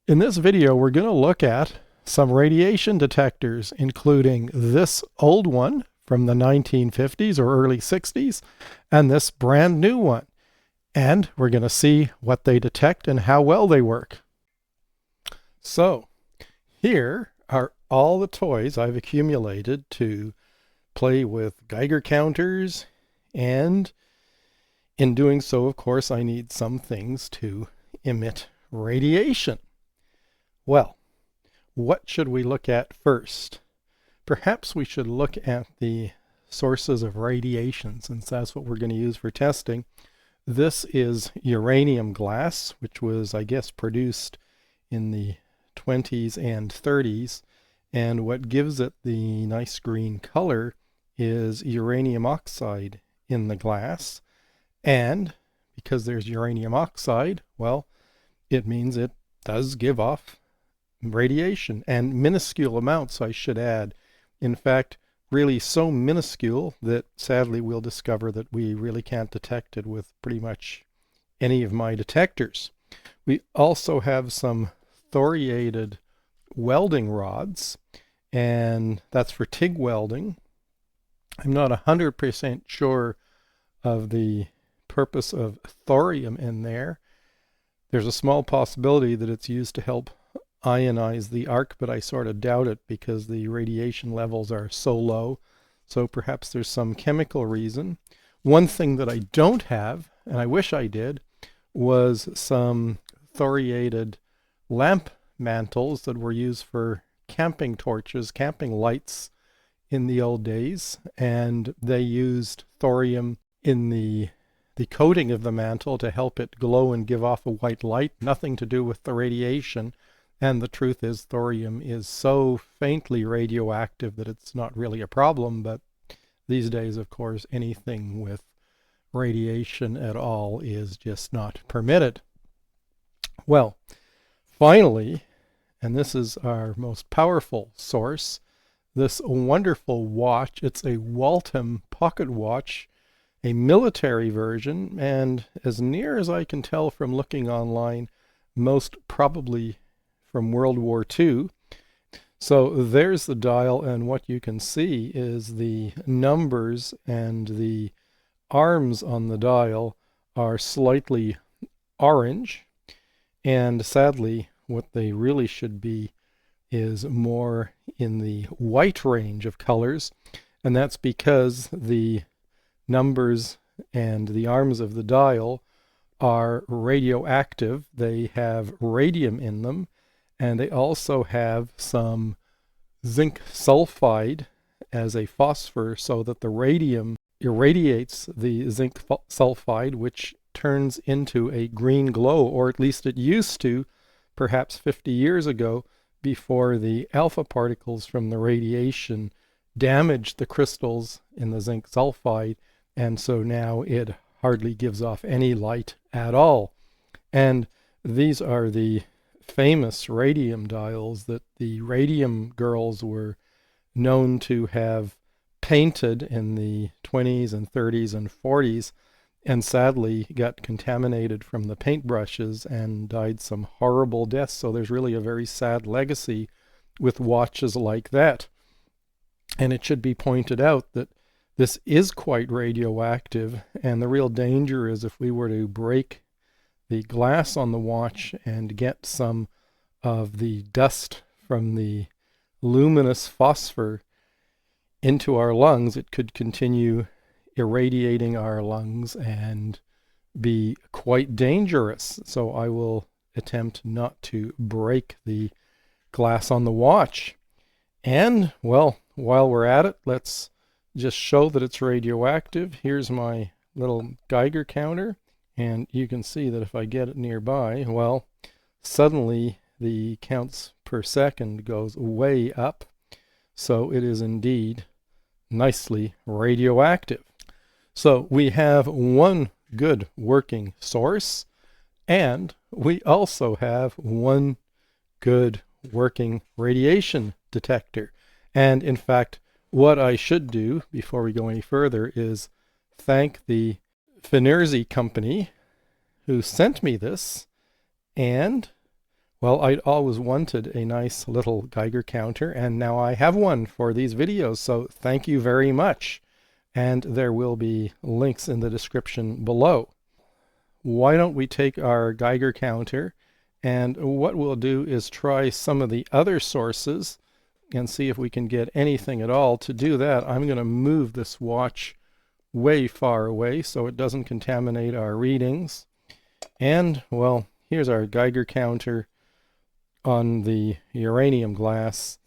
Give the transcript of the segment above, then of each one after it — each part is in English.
In this video, we're going to look at some radiation detectors, including this old one from the 1950s or early 60s, and this brand new one. And we're going to see what they detect and how well they work. So, here are all the toys I've accumulated to play with Geiger counters, and in doing so, of course, I need some things to emit radiation. Well, what should we look at first? Perhaps we should look at the sources of radiation, since that's what we're going to use for testing. This is uranium glass, which was, I guess, produced in the 20s and 30s. And what gives it the nice green color is uranium oxide in the glass. And because there's uranium oxide, well, it means it does give off radiation, and minuscule amounts, I should add. In fact, really so minuscule that sadly we'll discover that we really can't detect it with pretty much any of my detectors. We also have some thoriated welding rods, and that's for TIG welding. I'm not 100% sure of the purpose of thorium in there. There's a small possibility that it's used to help ionize the arc, but I sort of doubt it because the radiation levels are so low. So perhaps there's some chemical reason. One thing that I don't have, and I wish I did, was some thoriated lamp mantles that were used for camping torches, camping lights in the old days, and they used thorium in the coating of the mantle to help it glow and give off a white light, nothing to do with the radiation. And the truth is, thorium is so faintly radioactive that it's not really a problem, but these days, of course, anything with radiation at all is just not permitted. Well, finally, and this is our most powerful source, this wonderful watch. It's a Waltham pocket watch, a military version, and as near as I can tell from looking online, most probably from World War II. So there's the dial, and what you can see is the numbers and the arms on the dial are slightly orange, and sadly what they really should be is more in the white range of colors, and that's because the numbers and the arms of the dial are radioactive. They have radium in them, and they also have some zinc sulfide as a phosphor, so that the radium irradiates the zinc sulfide, which turns into a green glow, or at least it used to, perhaps 50 years ago, before the alpha particles from the radiation damaged the crystals in the zinc sulfide, and so now it hardly gives off any light at all. And these are the famous radium dials that the radium girls were known to have painted in the 20s and 30s and 40s, and sadly got contaminated from the paintbrushes and died some horrible deaths. So there's really a very sad legacy with watches like that. And it should be pointed out that this is quite radioactive, and the real danger is if we were to break the glass on the watch and get some of the dust from the luminous phosphor into our lungs, it could continue irradiating our lungs and be quite dangerous. So I will attempt not to break the glass on the watch. And, well, while we're at it, let's just show that it's radioactive. Here's my little Geiger counter. And you can see that if I get it nearby, well, suddenly the counts per second goes way up. So it is indeed nicely radioactive. So we have one good working source, and we also have one good working radiation detector. And in fact, what I should do before we go any further is thank the Fnirsi company who sent me this, and Well, I'd always wanted a nice little Geiger counter, and now I have one for these videos, so thank you very much. And there will be links in the description below. Why don't we take our Geiger counter, and what we'll do is try some of the other sources and see if we can get anything at all. To do that, I'm going to move this watch way far away so it doesn't contaminate our readings. And, well, here's our Geiger counter on the uranium glass,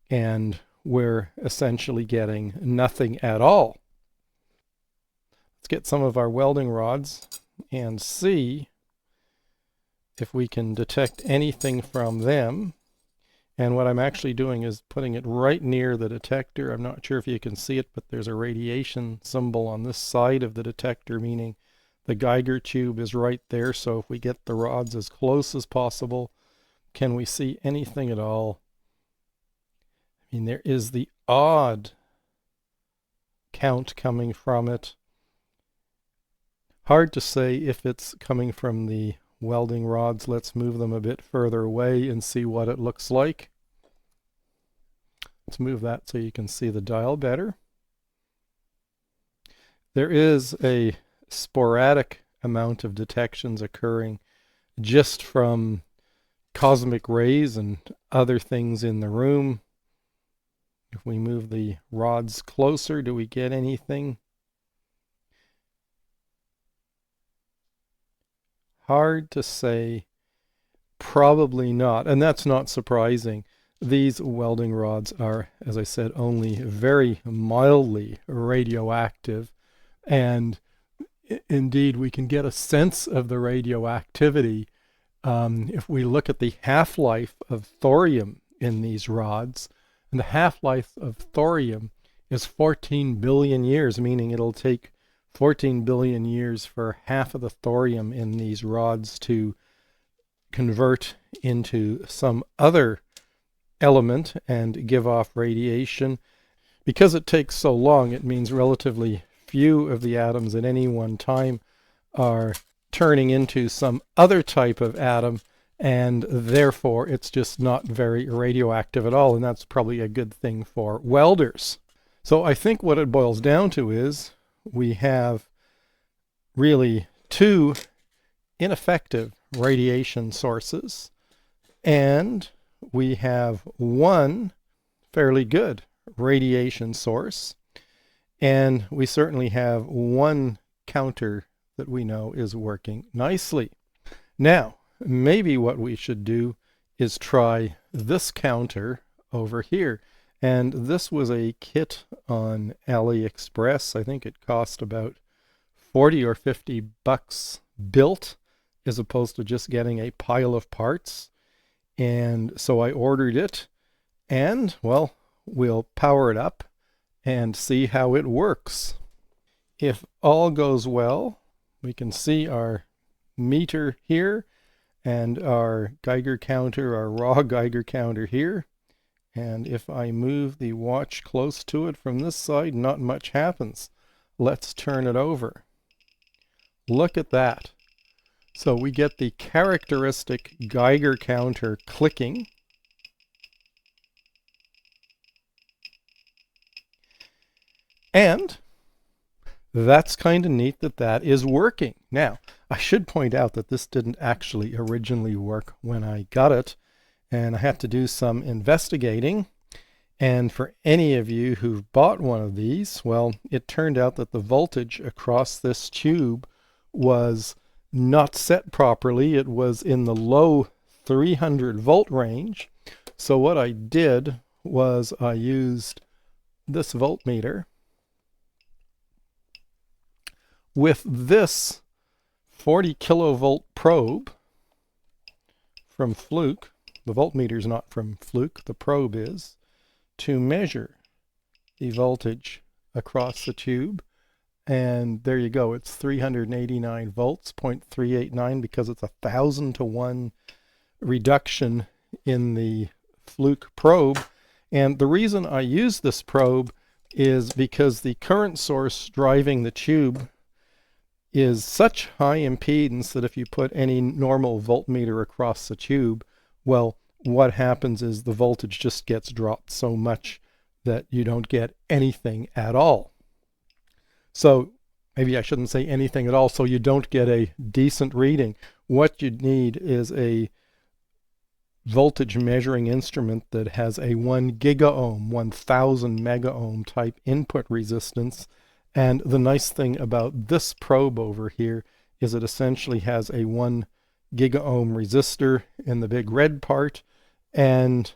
and we're essentially getting nothing at all. Let's get some of our welding rods and see if we can detect anything from them. And what I'm actually doing is putting it right near the detector. I'm not sure if you can see it, but there's a radiation symbol on this side of the detector, meaning the Geiger tube is right there. So if we get the rods as close as possible, can we see anything at all? I mean, there is the odd count coming from it. Hard to say if it's coming from the welding rods. Let's move them a bit further away and see what it looks like. Let's move that so you can see the dial better. There is a sporadic amount of detections occurring just from cosmic rays and other things in the room. If we move the rods closer, do we get anything? Hard to say. Probably not, and that's not surprising. These welding rods are, as I said, only very mildly radioactive, and indeed we can get a sense of the radioactivity if we look at the half-life of thorium in these rods. And the half-life of thorium is 14 billion years, meaning it'll take 14 billion years for half of the thorium in these rods to convert into some other element and give off radiation. Because it takes so long, it means relatively few of the atoms at any one time are turning into some other type of atom, and therefore it's just not very radioactive at all, and that's probably a good thing for welders. So I think what it boils down to is we have really two ineffective radiation sources, and we have one fairly good radiation source, and we certainly have one counter that we know is working nicely. Now, maybe what we should do is try this counter over here. And this was a kit on AliExpress. I think it cost about 40 or 50 bucks built, as opposed to just getting a pile of parts. And so I ordered it, and well, we'll power it up and see how it works. If all goes well, we can see our meter here and our Geiger counter, our raw Geiger counter here. And if I move the watch close to it from this side, not much happens. Let's turn it over. Look at that. So we get the characteristic Geiger counter clicking. And that's kind of neat that that is working. Now, I should point out that this didn't actually originally work when I got it, and I had to do some investigating. And for any of you who've bought one of these, well, it turned out that the voltage across this tube was not set properly. It was in the low 300 volt range. So what I did was I used this voltmeter with this 40 kilovolt probe from Fluke. The voltmeter is not from Fluke, the probe is, to measure the voltage across the tube. And there you go, it's 389 volts, 0.389, because it's 1,000 to 1 reduction in the Fluke probe. And the reason I use this probe is because the current source driving the tube is such high impedance that if you put any normal voltmeter across the tube Well, what happens is the voltage just gets dropped so much that you don't get anything at all. So maybe I shouldn't say anything at all, so you don't get a decent reading. What you need is a voltage measuring instrument that has a 1 gigaohm, 1000 megaohm type input resistance. And the nice thing about this probe over here is it essentially has a 1 gigaohm resistor in the big red part, and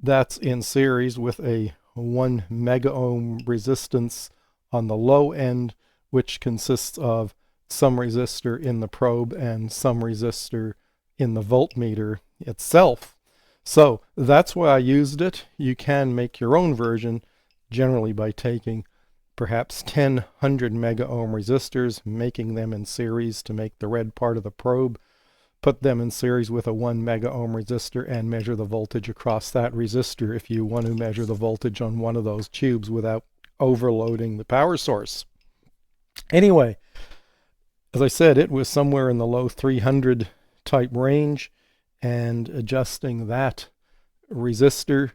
that's in series with a 1 megaohm resistance on the low end, which consists of some resistor in the probe and some resistor in the voltmeter itself. So that's why I used it. You can make your own version, generally by taking perhaps 100 megaohm resistors, making them in series to make the red part of the probe, put them in series with a 1 megaohm resistor, and measure the voltage across that resistor if you want to measure the voltage on one of those tubes without overloading the power source. Anyway, as I said, it was somewhere in the low 300 type range, and adjusting that resistor,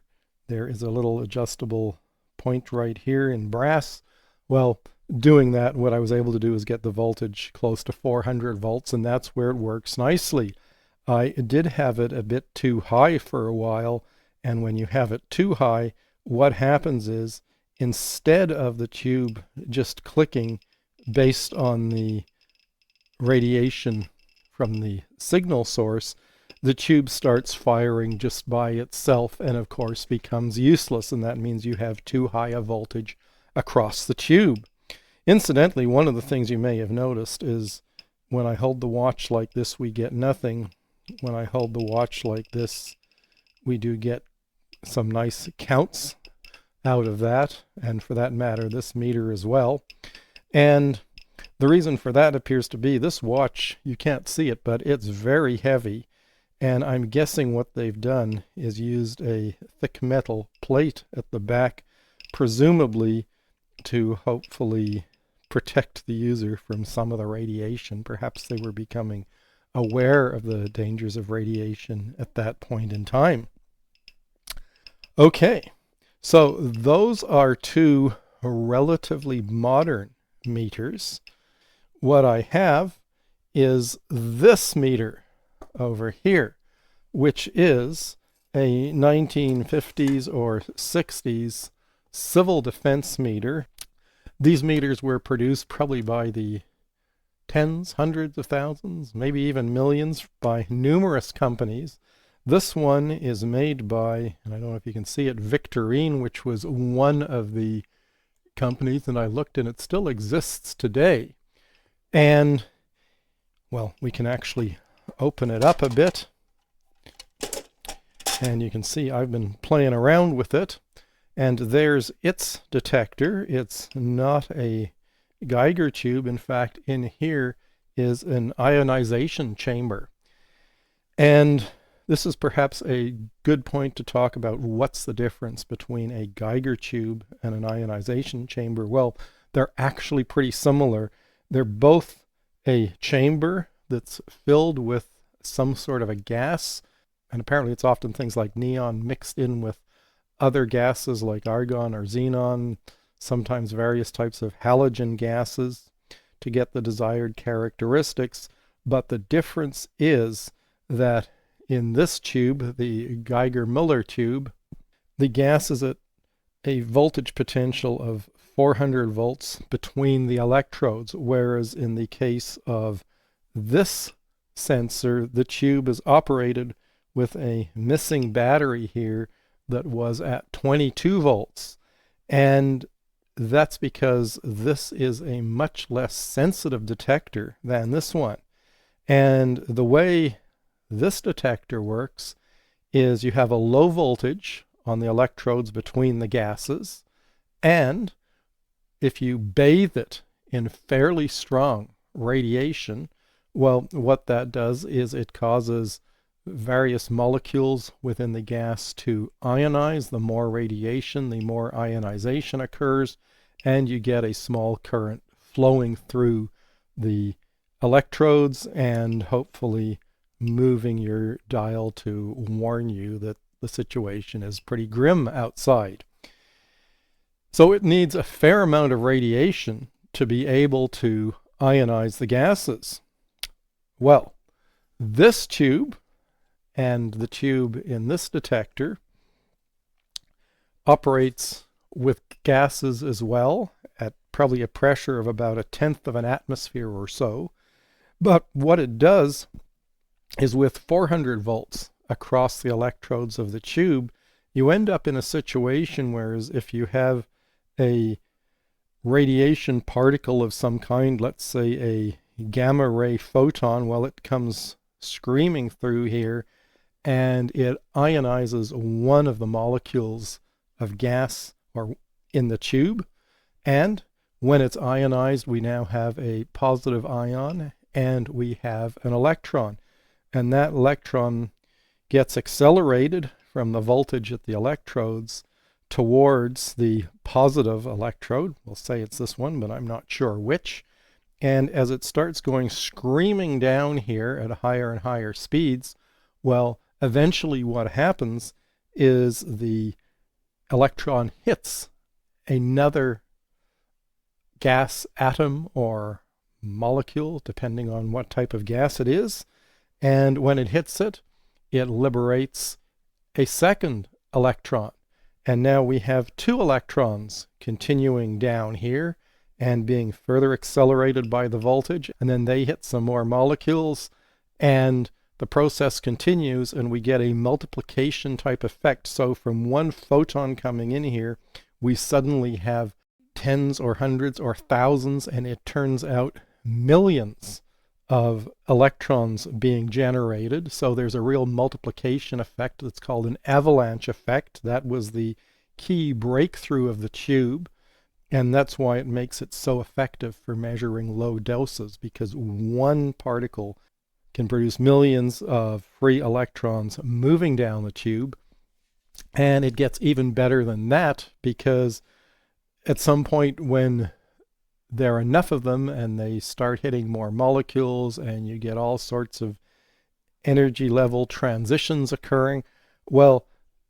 there is a little adjustable point right here in brass. Well, doing that, what I was able to do is get the voltage close to 400 volts, and that's where it works nicely. I did have it a bit too high for a while, and when you have it too high, what happens is, instead of the tube just clicking based on the radiation from the signal source, the tube starts firing just by itself, and of course becomes useless, and that means you have too high a voltage across the tube. Incidentally, one of the things you may have noticed is when I hold the watch like this, we get nothing. When I hold the watch like this, we do get some nice counts out of that, and for that matter, this meter as well. And the reason for that appears to be this watch, you can't see it, but it's very heavy. And I'm guessing what they've done is used a thick metal plate at the back, presumably to hopefully protect the user from some of the radiation. Perhaps they were becoming aware of the dangers of radiation at that point in time. Okay, so those are two relatively modern meters. What I have is this meter over here, which is a 1950s or 60s civil defense meter. These meters were produced probably by the tens, hundreds of thousands, maybe even millions by numerous companies. This one is made by, and I don't know if you can see it, Victorine, which was one of the companies, and I looked and it still exists today. And, well, we can actually open it up a bit, and you can see I've been playing around with it, and there's its detector. It's not a Geiger tube. In fact, in here is an ionization chamber. And this is perhaps a good point to talk about what's the difference between a Geiger tube and an ionization chamber. Well, they're actually pretty similar. They're both a chamber that's filled with some sort of a gas, and apparently it's often things like neon mixed in with other gases like argon or xenon, sometimes various types of halogen gases to get the desired characteristics. But the difference is that in this tube, the Geiger-Muller tube, the gas is at a voltage potential of 400 volts between the electrodes, whereas in the case of this sensor, the tube is operated with a missing battery here that was at 22 volts. And that's because this is a much less sensitive detector than this one. And the way this detector works is you have a low voltage on the electrodes between the gases, and if you bathe it in fairly strong radiation, well, what that does is it causes various molecules within the gas to ionize. The more radiation, the more ionization occurs, and you get a small current flowing through the electrodes and hopefully moving your dial to warn you that the situation is pretty grim outside. So it needs a fair amount of radiation to be able to ionize the gases. Well, this tube and the tube in this detector operates with gases as well at probably a pressure of about 1/10 of an atmosphere or so. But what it does is with 400 volts across the electrodes of the tube, you end up in a situation where if you have a radiation particle of some kind, let's say a gamma ray photon, well, it comes screaming through here and it ionizes one of the molecules of gas or in the tube. And when it's ionized, we now have a positive ion and we have an electron. And that electron gets accelerated from the voltage at the electrodes towards the positive electrode. We'll say it's this one, but I'm not sure which. And as it starts going screaming down here at higher and higher speeds, well, eventually what happens is the electron hits another gas atom or molecule, depending on what type of gas it is. And when it hits it, it liberates a second electron. And now we have 2 electrons continuing down here and being further accelerated by the voltage. And then they hit some more molecules and the process continues and we get a multiplication type effect. So from one photon coming in here, we suddenly have tens or hundreds or thousands, and it turns out millions of electrons being generated. So there's a real multiplication effect that's called an avalanche effect. That was the key breakthrough of the tube, and that's why it makes it so effective for measuring low doses, because one particle can produce millions of free electrons moving down the tube. And it gets even better than that, because at some point when there are enough of them and they start hitting more molecules and you get all sorts of energy level transitions occurring, well,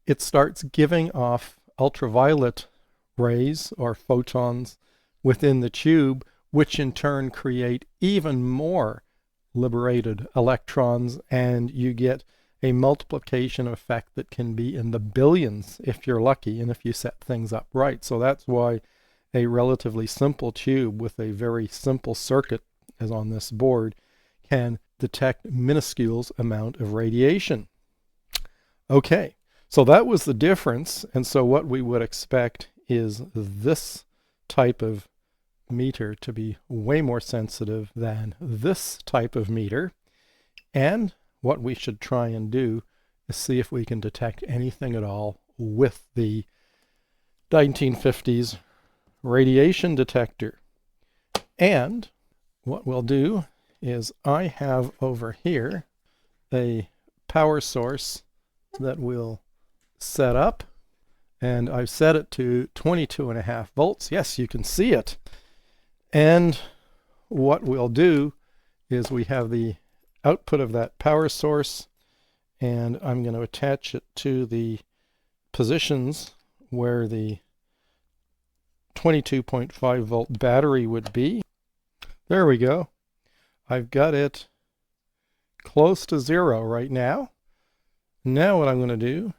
it starts giving off ultraviolet rays or photons within the tube, which in turn create even more liberated electrons, and you get a multiplication effect that can be in the billions if you're lucky and if you set things up right. So that's why a relatively simple tube with a very simple circuit, as on this board, can detect minuscule amount of radiation. Okay, so that was the difference, and so what we would expect is this type of meter to be way more sensitive than this type of meter. And what we should try and do is see if we can detect anything at all with the 1950s radiation detector. And what we'll do is I have over here a power source that we'll set up, and I've set it to 22.5 volts. Yes, you can see it. And what we'll do is we have the output of that power source, and I'm going to attach it to the positions where the 22.5 volt battery would be. There we go. I've got it close to 0 right now. Now what I'm going to do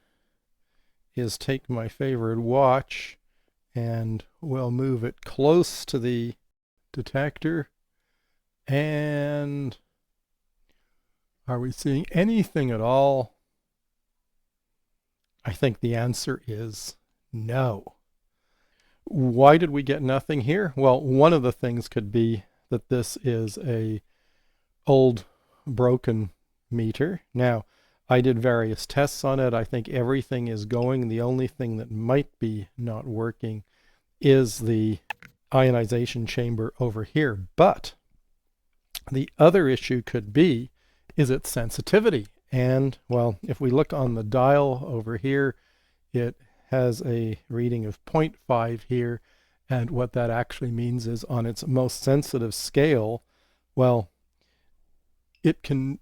is take my favorite watch and we'll move it close to the detector. And are we seeing anything at all? I think the answer is no. Why did we get nothing here? Well, one of the things could be that this is a old broken meter. Now, I did various tests on it. I think everything is going. The only thing that might be not working is the ionization chamber over here. But the other issue could be is its sensitivity. And, well, if we look on the dial over here, it has a reading of 0.5 here, and what that actually means is on its most sensitive scale, well, it can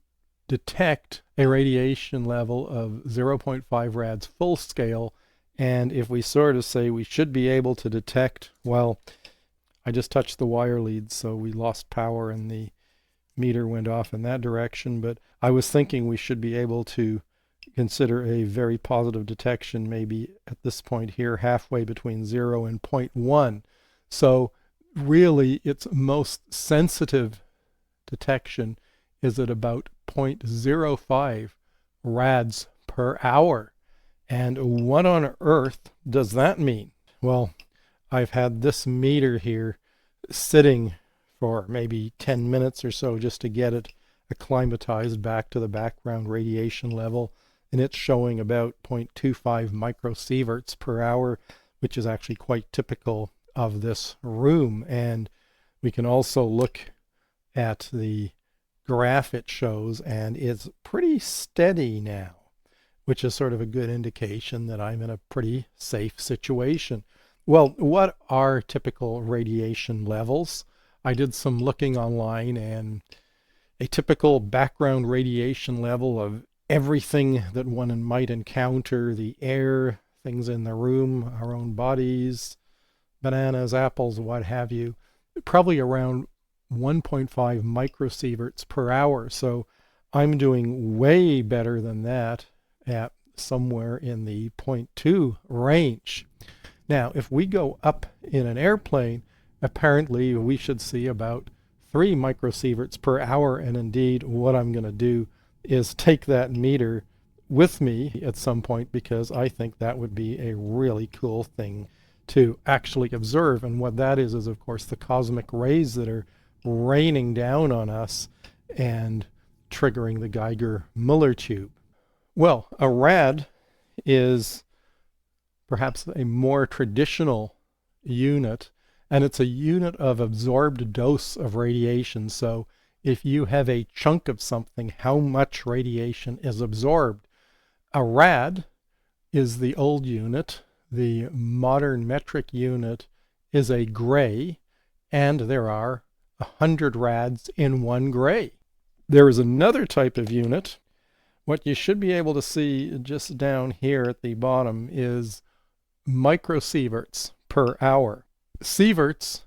detect a radiation level of 0.5 rads full scale. And if we sort of say we should be able to detect, well, I just touched the wire lead, so we lost power and the meter went off in that direction. But I was thinking we should be able to consider a very positive detection maybe at this point here, halfway between 0 and 0.1. So really its most sensitive detection is at about 0.05 rads per hour. And what on earth does that mean? Well, I've had this meter here sitting for maybe 10 minutes or so just to get it acclimatized back to the background radiation level, and it's showing about 0.25 microsieverts per hour, which is actually quite typical of this room. And we can also look at the graph it shows, and it's pretty steady now, which is sort of a good indication that I'm in a pretty safe situation. Well, what are typical radiation levels? I did some looking online, and a typical background radiation level of everything that one might encounter, the air, things in the room, our own bodies, bananas, apples, what have you, probably around 1.5 microsieverts per hour. So I'm doing way better than that at somewhere in the 0.2 range. Now, if we go up in an airplane, apparently we should see about 3 microsieverts per hour. And indeed, what I'm going to do is take that meter with me at some point, because I think that would be a really cool thing to actually observe. And what that is of course the cosmic rays that are raining down on us and triggering the Geiger-Muller tube. Well, a rad is perhaps a more traditional unit, and it's a unit of absorbed dose of radiation. So if you have a chunk of something, how much radiation is absorbed? A rad is the old unit. The modern metric unit is a gray, and there are 100 rads in one gray. There is another type of unit. What you should be able to see just down here at the bottom is microsieverts per hour. Sieverts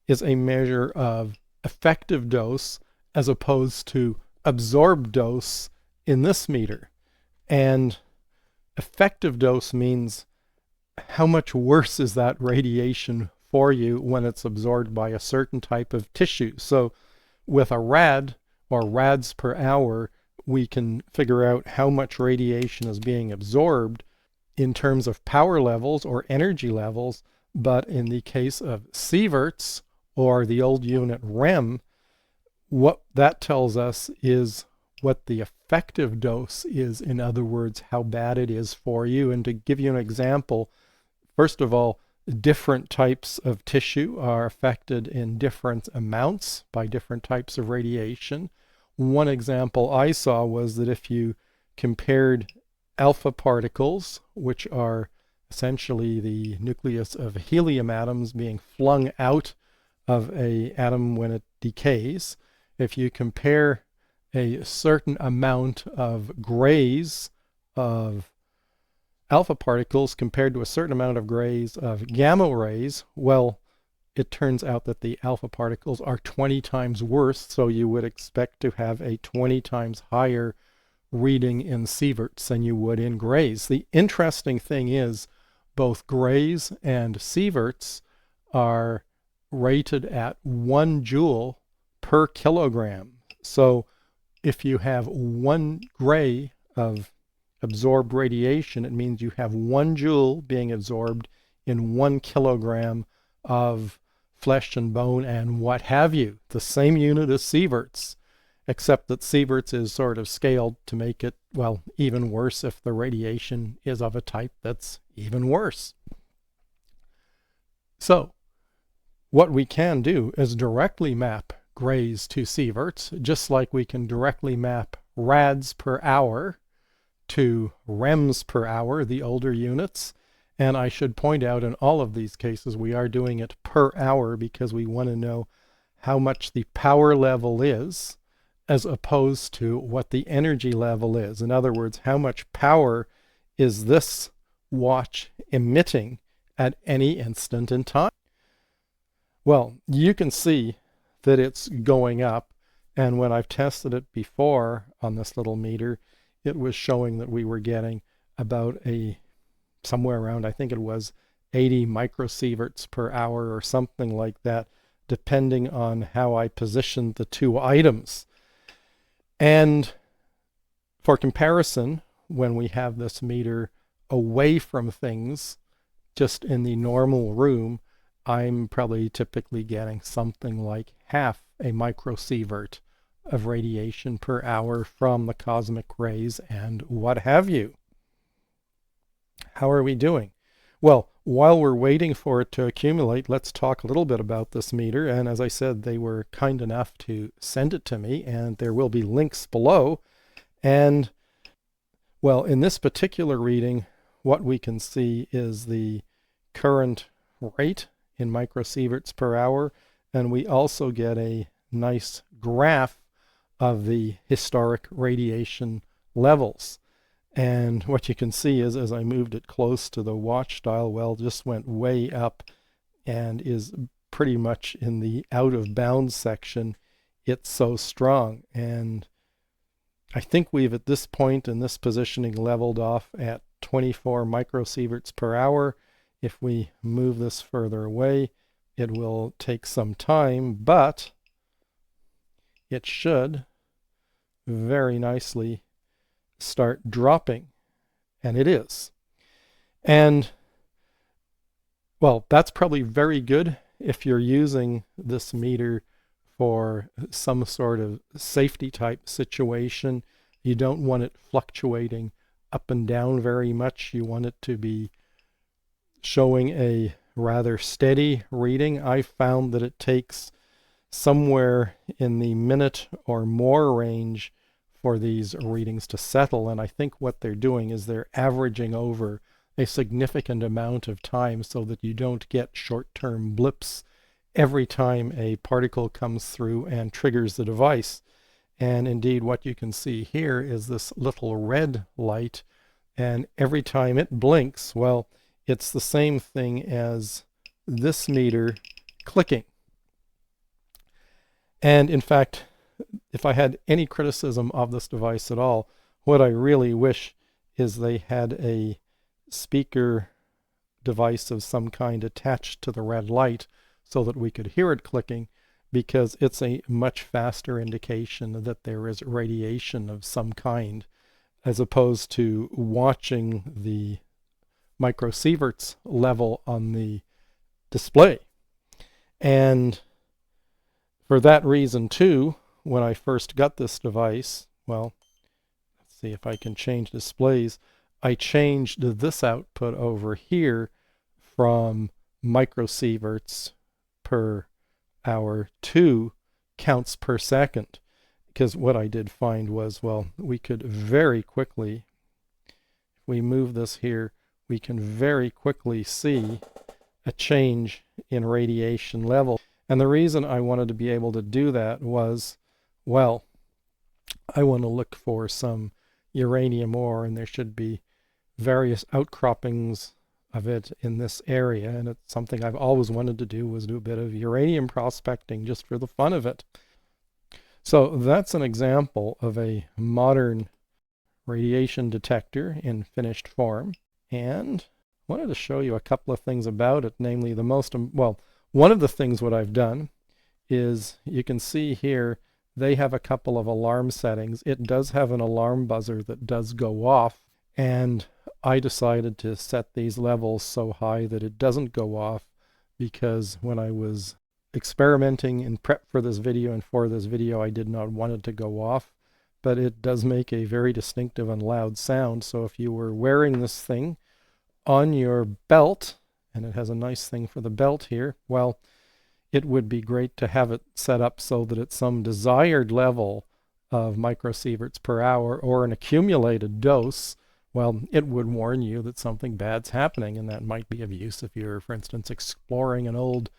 is a measure of effective dose as opposed to absorbed dose in this meter. And effective dose means how much worse is that radiation for you when it's absorbed by a certain type of tissue. So with a rad or rads per hour, we can figure out how much radiation is being absorbed in terms of power levels or energy levels. But in the case of sieverts, or the old unit rem, what that tells us is what the effective dose is. In other words, how bad it is for you. And to give you an example, first of all, different types of tissue are affected in different amounts by different types of radiation. One example I saw was that if you compared alpha particles, which are essentially the nucleus of helium atoms being flung out of an atom when it decays, if you compare a certain amount of grays of alpha particles compared to a certain amount of grays of gamma rays, well, it turns out that the alpha particles are 20 times worse, so you would expect to have a 20 times higher reading in sieverts than you would in grays. The interesting thing is both grays and sieverts are rated at 1 joule per kilogram. So if you have 1 gray of absorbed radiation, it means you have 1 joule being absorbed in 1 kilogram of flesh and bone and what have you. The same unit as sieverts, except that sieverts is sort of scaled to make it, well, even worse if the radiation is of a type that's even worse. So what we can do is directly map grays to sieverts, just like we can directly map rads per hour to rems per hour, the older units. And I should point out in all of these cases we are doing it per hour because we want to know how much the power level is. as opposed to what the energy level is. In other words, how much power is this watch emitting at any instant in time? Well, you can see that it's going up, and when I've tested it before on this little meter, it was showing that we were getting about somewhere around, I think it was 80 microsieverts per hour or something like that, depending on how I positioned the two items. And for comparison, when we have this meter away from things, just in the normal room, I'm probably typically getting something like half a microsievert of radiation per hour from the cosmic rays and what have you. How are we doing? Well, while we're waiting for it to accumulate, let's talk a little bit about this meter. And as I said, they were kind enough to send it to me, and there will be links below. And well, in this particular reading, what we can see is the current rate in microsieverts per hour, and we also get a nice graph of the historic radiation levels. And what you can see is, as I moved it close to the watch dial, well, just went way up and is pretty much in the out of bounds section. It's so strong. And I think we've at this point in this positioning leveled off at 24 microsieverts per hour. If we move this further away, it will take some time, but it should very nicely start dropping, and it is. And well, that's probably very good if you're using this meter for some sort of safety type situation. You don't want it fluctuating up and down very much. You want it to be showing a rather steady reading. I found that it takes somewhere in the minute or more range for these readings to settle, and I think what they're doing is they're averaging over a significant amount of time so that you don't get short-term blips every time a particle comes through and triggers the device. And indeed, what you can see here is this little red light, and every time it blinks, well, it's the same thing as this meter clicking. And in fact, if I had any criticism of this device at all, what I really wish is they had a speaker device of some kind attached to the red light so that we could hear it clicking, because it's a much faster indication that there is radiation of some kind, as opposed to watching the microsieverts level on the display. And for that reason too, when I first got this device, well, let's see if I can change displays. I changed this output over here from microsieverts per hour to counts per second, because what I did find was, well, we could very quickly, if we move this here, we can very quickly see a change in radiation level. And the reason I wanted to be able to do that was, well, I want to look for some uranium ore, and there should be various outcroppings of it in this area, and it's something I've always wanted to do, was do a bit of uranium prospecting just for the fun of it. So that's an example of a modern radiation detector in finished form, and I wanted to show you a couple of things about it, namely one of the things what I've done is, you can see here they have a couple of alarm settings. It does have an alarm buzzer that does go off, and I decided to set these levels so high that it doesn't go off, because when I was experimenting in prep for this video and for this video, I did not want it to go off, but it does make a very distinctive and loud sound. So if you were wearing this thing on your belt, and it has a nice thing for the belt here, well, it would be great to have it set up so that at some desired level of microsieverts per hour, or an accumulated dose, well, it would warn you that something bad's happening, and that might be of use if you're, for instance, exploring an old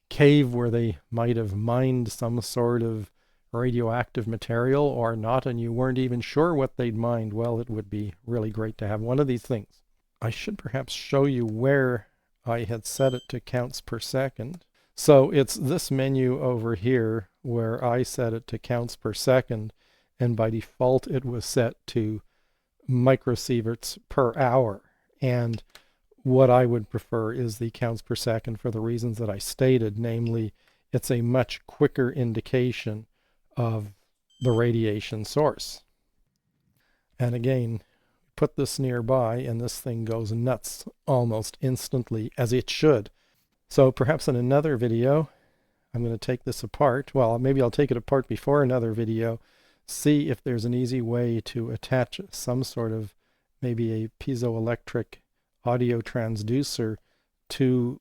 cave where they might have mined some sort of radioactive material or not, and you weren't even sure what they'd mined, well, it would be really great to have one of these things. I should perhaps show you where I had set it to counts per second. So it's this menu over here where I set it to counts per second, and by default it was set to microsieverts per hour. And what I would prefer is the counts per second for the reasons that I stated, namely it's a much quicker indication of the radiation source. And again, put this nearby and this thing goes nuts almost instantly, as it should. So perhaps in another video I'm going to take this apart. Well, maybe I'll take it apart before another video, see if there's an easy way to attach some sort of maybe a piezoelectric audio transducer to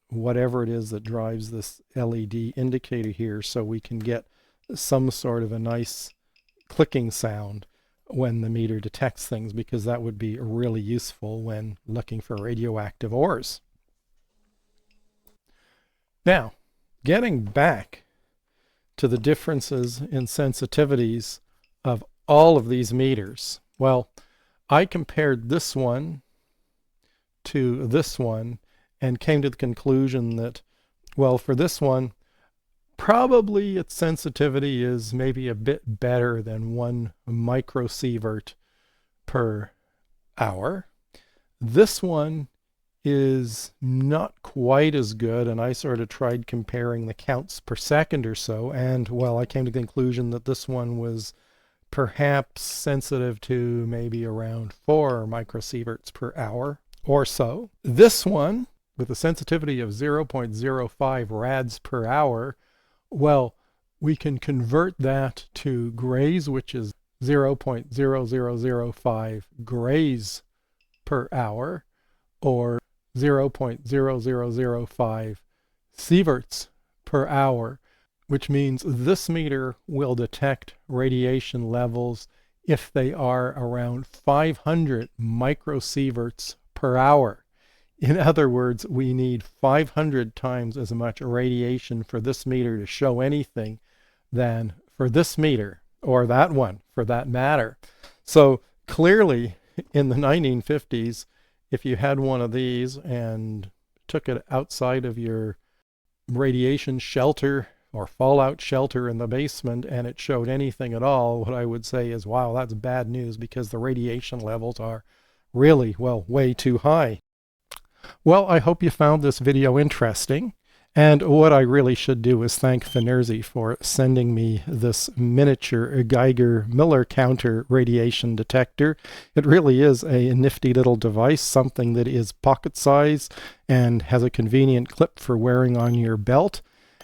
whatever it is that drives this LED indicator here, so we can get some sort of a nice clicking sound when the meter detects things, because that would be really useful when looking for radioactive ores. Now, getting back to the differences in sensitivities of all of these meters. Well, I compared this one to this one and came to the conclusion that, well, for this one, probably its sensitivity is maybe a bit better than 1 microsievert per hour. This one is not quite as good, and I sort of tried comparing the counts per second or so, and well, I came to the conclusion that this one was perhaps sensitive to maybe around 4 microsieverts per hour or so. This one, with a sensitivity of 0.05 rads per hour, well, we can convert that to grays, which is 0.0005 grays per hour, or 0.0005 sieverts per hour, which means this meter will detect radiation levels if they are around 500 microsieverts per hour. In other words, we need 500 times as much radiation for this meter to show anything than for this meter, or that one for that matter. So clearly in the 1950s, if you had one of these and took it outside of your radiation shelter or fallout shelter in the basement and it showed anything at all, what I would say is, wow, that's bad news, because the radiation levels are really, well, way too high. Well, I hope you found this video interesting. And what I really should do is thank Fnirsi for sending me this miniature Geiger-Muller counter radiation detector. It really is a nifty little device, something that is pocket size and has a convenient clip for wearing on your belt.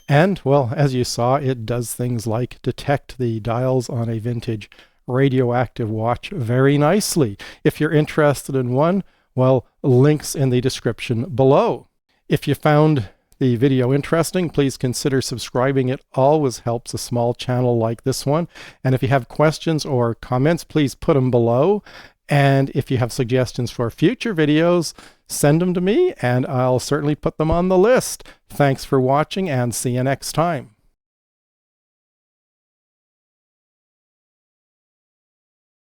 And, well, as you saw, it does things like detect the dials on a vintage radioactive watch very nicely. If you're interested in one, well, links in the description below. If you found the video interesting, please consider subscribing. It always helps a small channel like this one. And if you have questions or comments, please put them below. And if you have suggestions for future videos, send them to me and I'll certainly put them on the list. Thanks for watching and see you next time.